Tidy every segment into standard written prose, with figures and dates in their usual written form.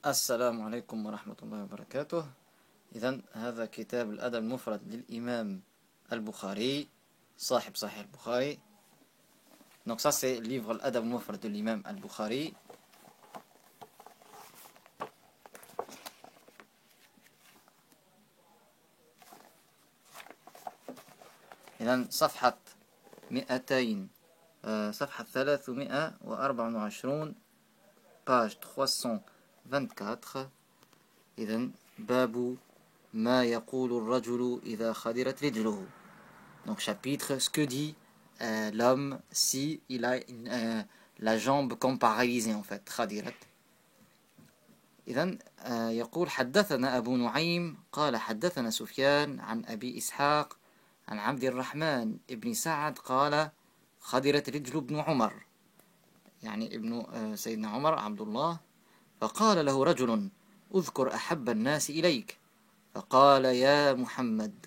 السلام عليكم ورحمة الله وبركاته. إذن هذا كتاب الأدب المفرد للإمام البخاري صاحب صحيح البخاري. Donc ça c'est le livre الأدب المفرد de l'imam al-Bukhari. إذن صفحة 200 صفحة 324 page 324. إذن باب ما يقول الرجل إذا خدرت رجله. Donc chapitre, ce que dit l'homme si il a la jambe comme paralysée en fait, خدرت. إذن يقول حدثنا أبو نعيم قال حدثنا سفيان عن أبي إسحاق عن عبد الرحمن ابن سعد قال خدرت رجل ابن عمر، يعني ابن سيدنا عمر عبد الله، فقال له رجل اذكر أحب الناس إليك فقال يا محمد.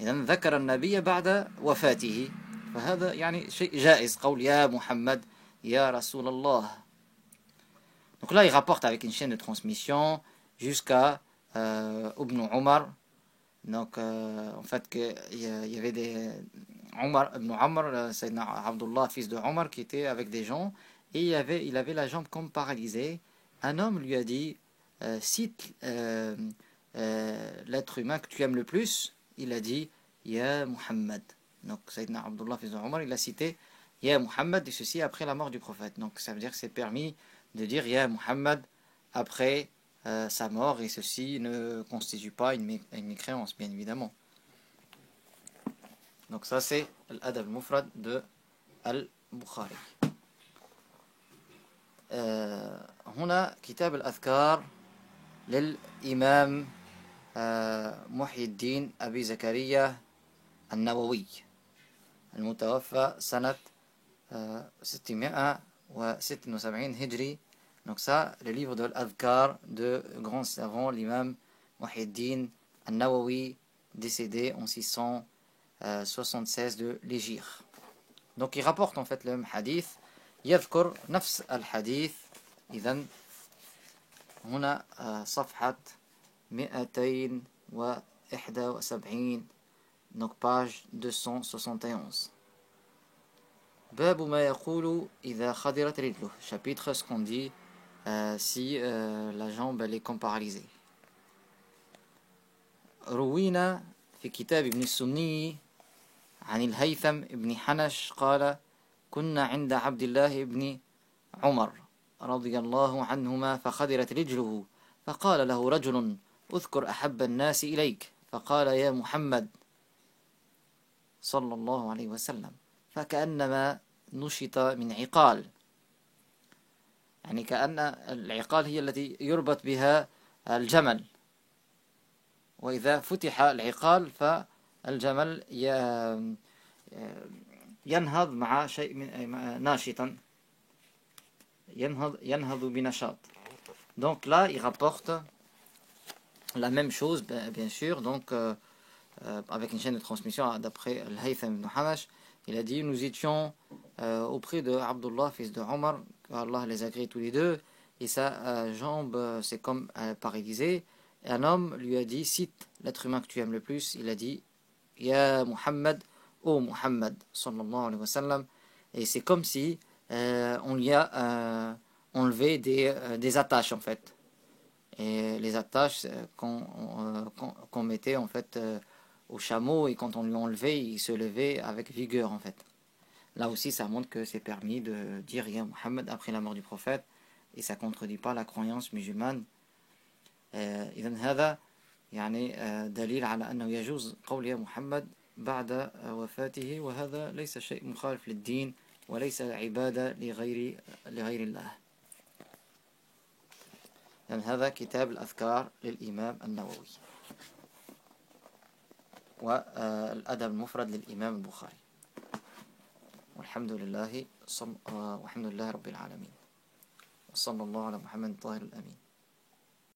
إذن ذكر النبي بعد وفاته، فهذا يعني شيء جائز قول يا محمد يا رسول الله. Donc là il rapporte avec une chaîne de transmission jusqu'à Ibn Omar. Donc en fait il y avait des Omar, Ibn Omar, Sayyidina Abdullah fils de Omar qui était avec des gens et il avait la jambe comme paralysée. Un homme lui a dit cite l'être humain que tu aimes le plus. Il a dit Ya Muhammad. Donc Sayyidina Abdullah fils de Omar il a cité Ya Muhammad, et ceci après la mort du prophète. Donc ça veut dire que c'est permis de dire Ya Muhammad après sa mort, et ceci ne constitue pas une mécréance bien évidemment. Donc ça c'est l'adab al-mufrad de al-Bukhari. هنا كتاب الأذكار للإمام محي الدين أبي زكريا النووي المتوفى سنة 676 هجري. Donc ça, le livre de l'Adhkar de grand savant, l'imam Muhyiddin al-Nawawi, décédé en 676 de l'Hégire. Donc il rapporte en fait le même hadith. يذكر نفس الحديث. إذن هنا صفحة 271 donc page 271. باب ما يقول إذا خدرت رجله. Chapitre ce qu'on dit si la jambe elle est comme paralysée. روينا في كتاب ابن السني عن الهيثم ابن حنش قال كنا عند عبد الله بن عمر رضي الله عنهما فخدرت رجله فقال له رجل اذكر أحب الناس إليك فقال يا محمد صلى الله عليه وسلم فكأنما نشط من عقال، يعني كأن العقال هي التي يربط بها الجمل، وإذا فتح العقال فالجمل ينهض مع شيء من ناشطا، ينهض بنشاط. Donc là il rapporte la même chose bien sûr, donc avec une chaîne de transmission d'après Al-Haytham ibn Hanash. Il a dit nous étions auprès de Abdullah fils de Omar, Allah les agrée tous les deux, et sa jambe c'est comme paralysée, et un homme lui a dit cite l'être humain que tu aimes le plus. Il a dit Ya Muhammad, ô Muhammad sallallahu alayhi wa sallam, et c'est comme si on lui a enlevé des attaches en fait, et les attaches qu'on mettait en fait au chameau, et quand on lui enlevait il se levait avec vigueur en fait. Là aussi ça montre que c'est permis de dire Ya Muhammad après la mort du prophète, et ça contredit pas la croyance musulmane. إذن هذا يعني دليل على أنه يجوز قول يا محمد بعد وفاته، وهذا ليس شيء مخالف للدين وليس عبادة لغير الله. يعني هذا كتاب الأذكار للإمام النووي والأدب المفرد للإمام البخاري. والحمد لله رب العالمين، وصلى الله على محمد الطاهر الأمين.